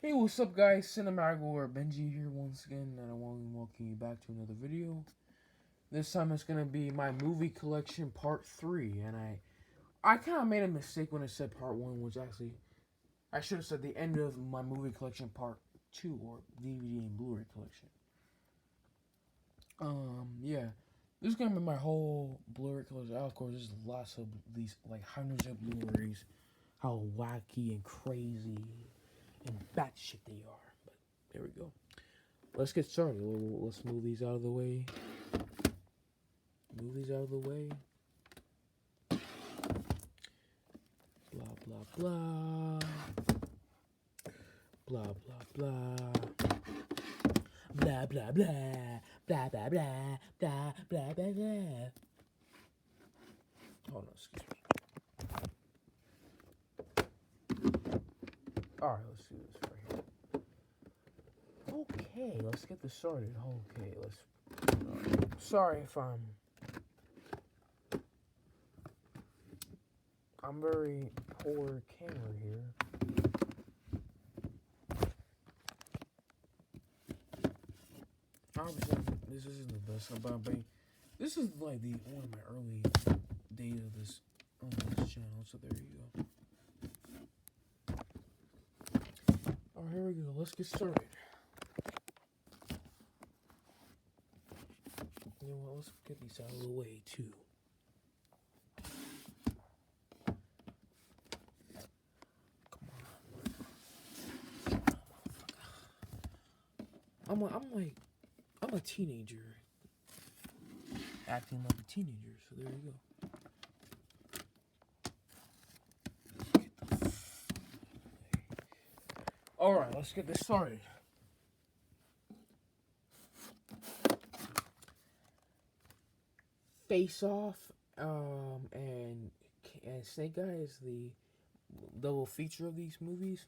Hey, what's up, guys? Cinematic or Benji here once again, and I want to welcome you back to another video. This time it's gonna be my movie collection part 3, and I kind of made a mistake when I said part 1, which actually I should have said the end of my movie collection part 2, or DVD and Blu-ray collection. Yeah, this is gonna be my whole Blu-ray collection. Of course, there's lots of these, like hundreds of Blu-rays. How wacky and crazy and batshit they are. But there we go. Let's get started. Let's move these out of the way. Move these out of the way. Blah, blah, blah. Blah, blah, blah. Blah, blah, blah. Blah, blah, blah. Blah, blah, blah, blah. Oh, no, excuse me. Alright, let's do this right here. Okay, let's get this started. Okay, let's... sorry if I'm very poor camera here. Obviously, this isn't the best, but this is like one of my early days of this on this channel. So there you go. All right, here we go. Let's get started. You know what? Let's get these out of the way too. I'm a teenager, acting like a teenager. So there you go. All right, let's get this started. Face Off, and Snake Guy is the double feature of these movies.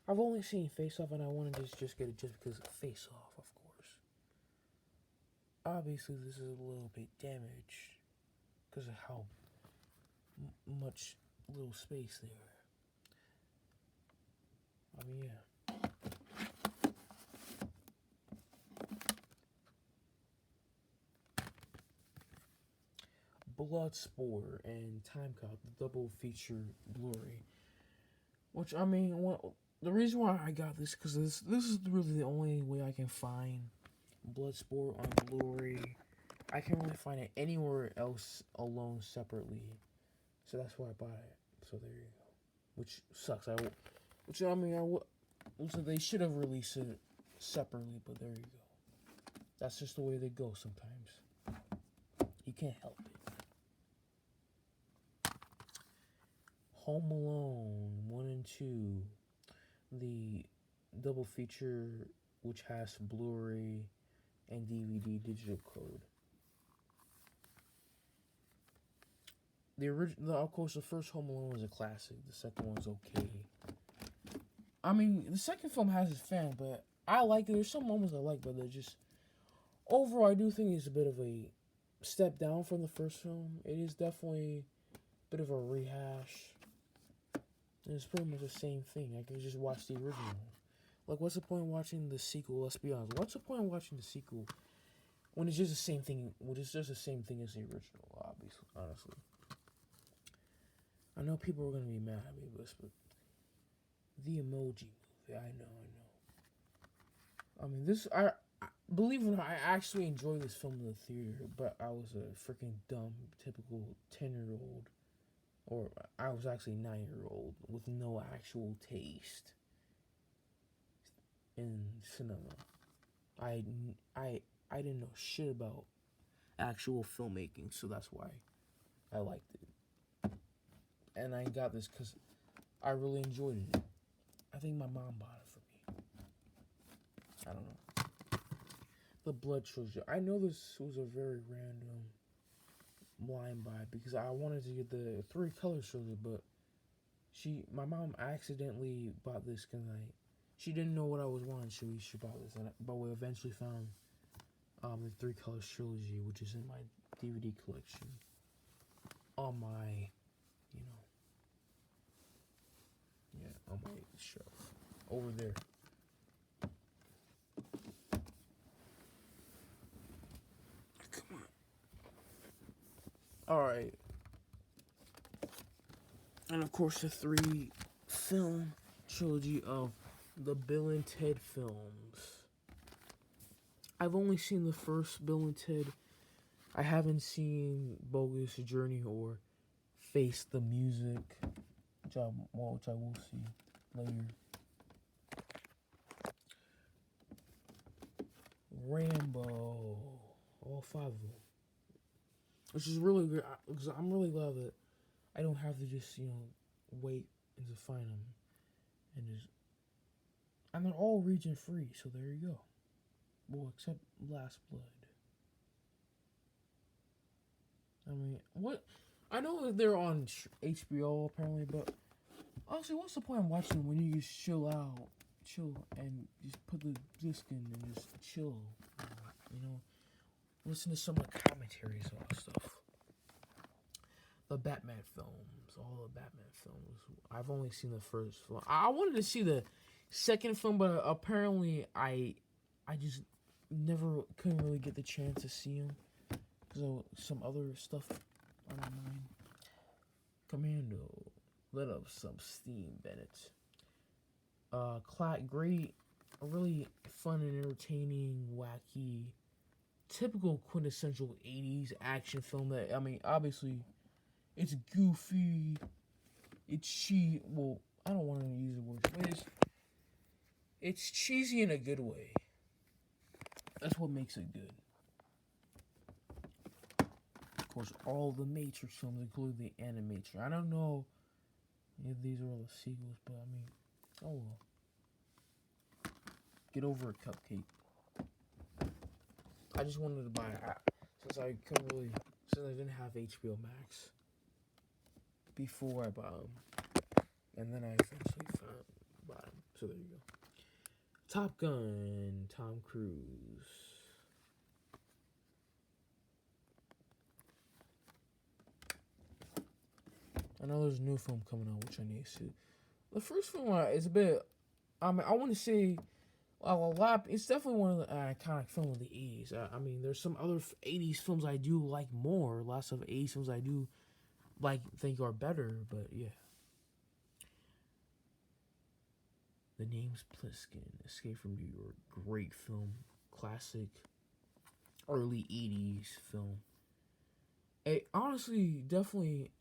I've only seen Face Off, and I wanted to just get it just because of Face Off, of course. Obviously, this is a little bit damaged because of how much little space there. I mean, yeah. Bloodsport and Time Cop, the double feature Blu-ray. Which, I mean, the reason why I got this, because this is really the only way I can find Bloodsport on Blu-ray. I can't really find it anywhere else alone separately. So that's why I bought it. So there you go. Which sucks. So they should have released it separately, but there you go. That's just the way they go sometimes. You can't help it. Home Alone 1 and 2, the double feature, which has Blu-ray and DVD digital code. Of course, the first Home Alone is a classic. The second one's okay. I mean, the second film has its fan, but I like it. There's some moments I like, but they're just... overall, I do think it's a bit of a step down from the first film. It is definitely a bit of a rehash. It's pretty much the same thing. I can just watch the original. Like, what's the point of watching the sequel? Let's be honest. What's the point of watching the sequel when it's just the same thing? When it's just the same thing as the original, obviously, honestly. I know people are gonna be mad at me, but the Emoji Movie. I know. I mean, believe it or not, I actually enjoyed this film in the theater, but I was a freaking dumb, typical 10-year-old. Or I was actually 9-year-old with no actual taste in cinema. I didn't know shit about actual filmmaking, so that's why I liked it. And I got this because I really enjoyed it. I think my mom bought it for me. I don't know. The Blood Trilogy. I know this was a very random blind buy because I wanted to get the 3 color trilogy, but my mom accidentally bought this because she didn't know what I was wanting. She bought this, but we eventually found the 3 colors trilogy, which is in my DVD collection on my, on my shelf over there. Come on. Alright. And of course, the 3-film trilogy of the Bill and Ted films. I've only seen the first Bill and Ted. I haven't seen Bogus Journey or Face the Music, which I will see later. Rambo, all 5 of them, which is really good because I'm really glad that I don't have to just wait and to find them, and they're all region free. So there you go. Well, except Last Blood. I mean, what? I know that they're on HBO apparently, but honestly, what's the point of watching them when you just chill, and just put the disc in and just chill, listen to some of the commentaries and all that stuff. The Batman films, all the Batman films. I've only seen the first film. I wanted to see the second film, but apparently I just couldn't really get the chance to see them because of some other stuff on my mind. Commando, let up some steam, Bennett. Great, a really fun and entertaining, wacky, typical quintessential 80s action film that, obviously, it's goofy, it's cheesy. Well, I don't want to use the word, but it's cheesy in a good way. That's what makes it good. Of course, all the Matrix films, including the Animatrix. I don't know if these are all the sequels, but oh well. Get over a cupcake. I just wanted to buy an app since I didn't have HBO Max before I bought them, and then I eventually bought them. So there you go. Top Gun, Tom Cruise. I know there's a new film coming out, which I need to see. The first film is a bit. I want to say. Well, it's definitely one of the iconic films of the 80s. There's some other 80s films I do like more. Lots of 80s films I do think are better, but yeah. The Name's Plissken, Escape from New York. Great film. Classic. Early 80s film. It honestly, definitely,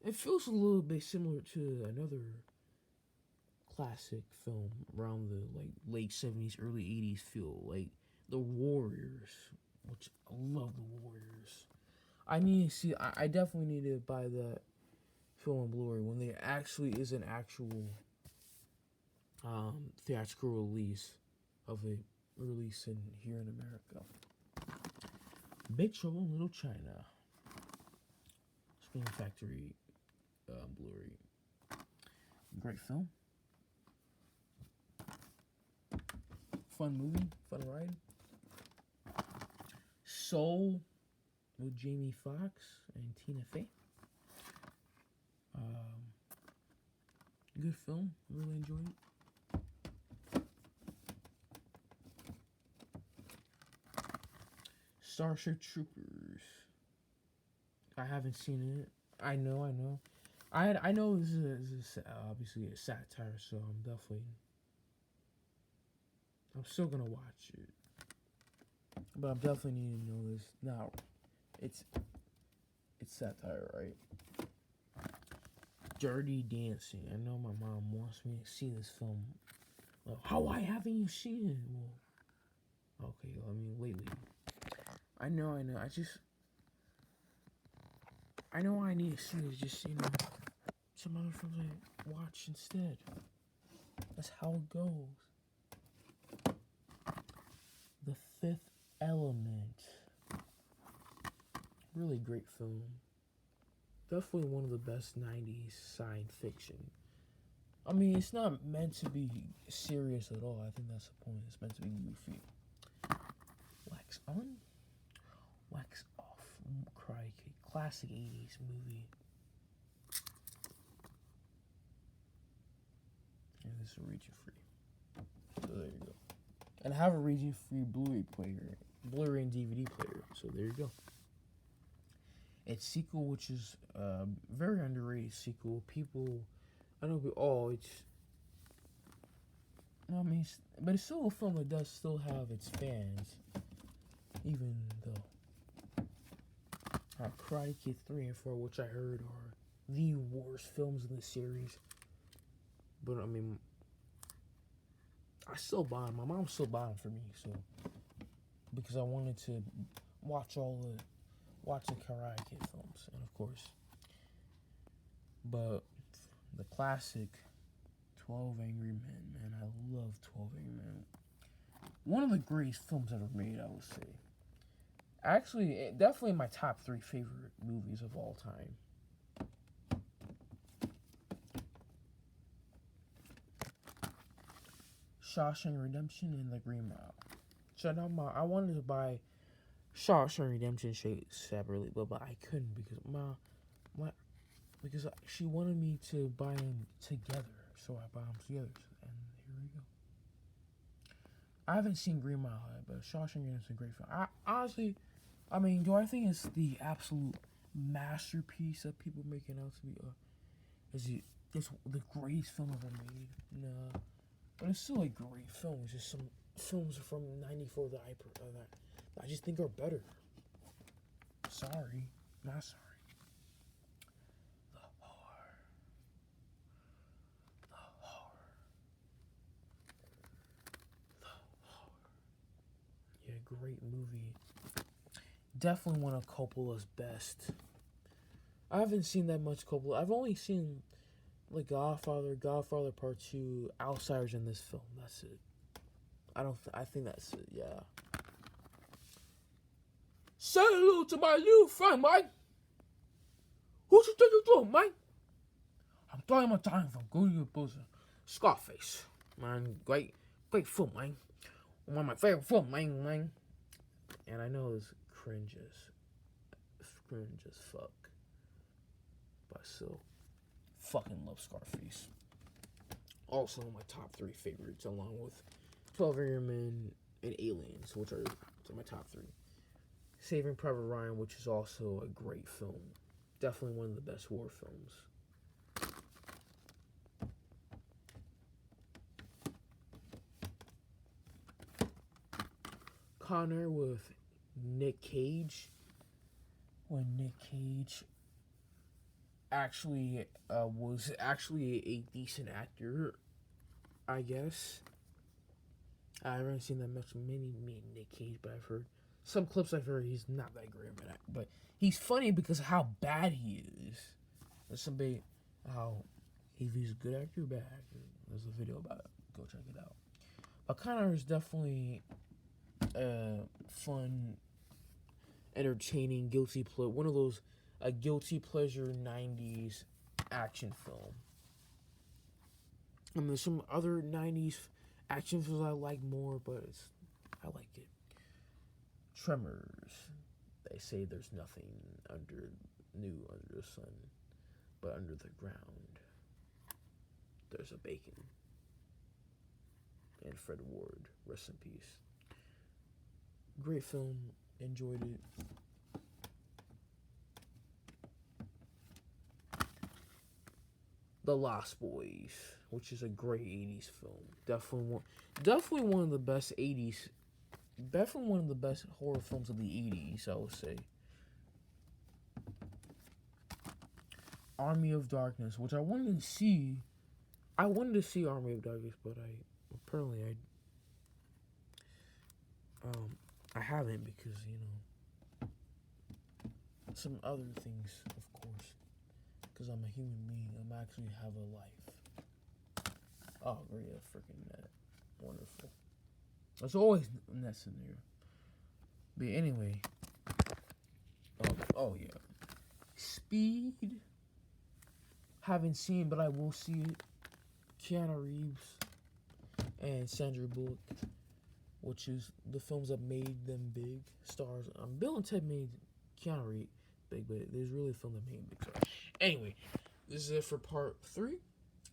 it feels a little bit similar to another classic film around the late 70s, early 80s feel, like The Warriors, which I love The Warriors. I need to see, I definitely need to buy that film on Blu-ray when there actually is an actual theatrical release of a release here in America. Big Trouble in Little China. Screen Factory Blu-ray. Great film. Fun movie, fun ride. Soul with Jamie Foxx and Tina Fey. Good film, really enjoyed it. Starship Troopers. I haven't seen it. I know. I know this is obviously a satire, so I'm still gonna watch it. But I'm definitely need to know this. Now, it's satire, right? Dirty Dancing. I know my mom wants me to see this film. Why haven't you seen it? Well, okay, lately. I know. I know I need to see is just, some other films I watch instead. That's how it goes. The Fifth Element. Really great film. Definitely one of the best 90s science fiction. It's not meant to be serious at all. I think that's the point. It's meant to be goofy. Wax on, wax off. Crikey. Classic 80s movie. And this is region free. So there you go. And I have a region free Blu-ray player, Blu-ray and DVD player. So there you go. Its sequel, which is a very underrated sequel. People, I know, it's. I mean, but it's still a film that does still have its fans, even though Karate Kid 3 and 4, which I heard are the worst films in the series. But I mean, I still buy them. My mom still buy them for me, so because I wanted to watch the Karate Kid films, and of course, but the classic 12 Angry Men, man, I love 12 Angry Men. One of the greatest films ever made, I would say. Actually, definitely my top 3 favorite movies of all time. Shawshank Redemption and The Green Mile. So now I wanted to buy Shawshank Redemption separately, but I couldn't because she wanted me to buy them together, so I bought them together, and here we go. I haven't seen Green Mile yet, but Shawshank Redemption is a great film. Honestly, I mean, do I think it's the absolute masterpiece that people make it out to be? It's the greatest film ever made? No. But it's still a great film. It's just some films from '94 that I just think are better. Sorry. Not sorry. The horror. Yeah, great movie. Definitely one of Coppola's best. I haven't seen that much Coppola. I've only seen like Godfather Part 2, Outsiders in this film. That's it. I think that's it, yeah. Say hello to my new friend, Mike. Who you think you're doing, Mike? I'm talking about time from Go to Your Bosom. Scarface. Man, great film, man. One of my favorite films, man. And I know it's cringe as fuck. But still, fucking love Scarface. Also my top 3 favorites, along with 12 Angry Men and Aliens, which are my top 3. Saving Private Ryan, which is also a great film. Definitely one of the best war films. Connor with Nick Cage. When Nick Cage actually was actually a decent actor, I guess. I haven't seen that much many Nick Cage, but I've heard some clips. I've heard he's not that great of an actor, but he's funny because of how bad he is. There's somebody how if he's a good actor or bad actor. There's a video about it. Go check it out. But Connor is definitely fun, entertaining, one of those guilty pleasure 90s action film. I mean, there's some other 90s action films I like more, but I like it. Tremors. They say there's nothing new under the sun, but under the ground there's a bacon. And Fred Ward, rest in peace. Great film, enjoyed it. The Lost Boys, which is a great 80s film. Definitely one of the best 80s. Definitely one of the best horror films of the 80s, I would say. Army of Darkness, which I wanted to see. I wanted to see Army of Darkness, but I haven't because, some other things, of course. Because I'm a human being. I actually have a life. Oh, great, a freaking net. Wonderful. There's always nets in there. But anyway. Oh, yeah. Speed. Haven't seen, but I will see it. Keanu Reeves and Sandra Bullock, which is the films that made them big stars. Bill and Ted made Keanu Reeves big, but there's really a film that made him big stars. Anyway, this is it for part 3.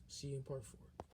See you in part 4.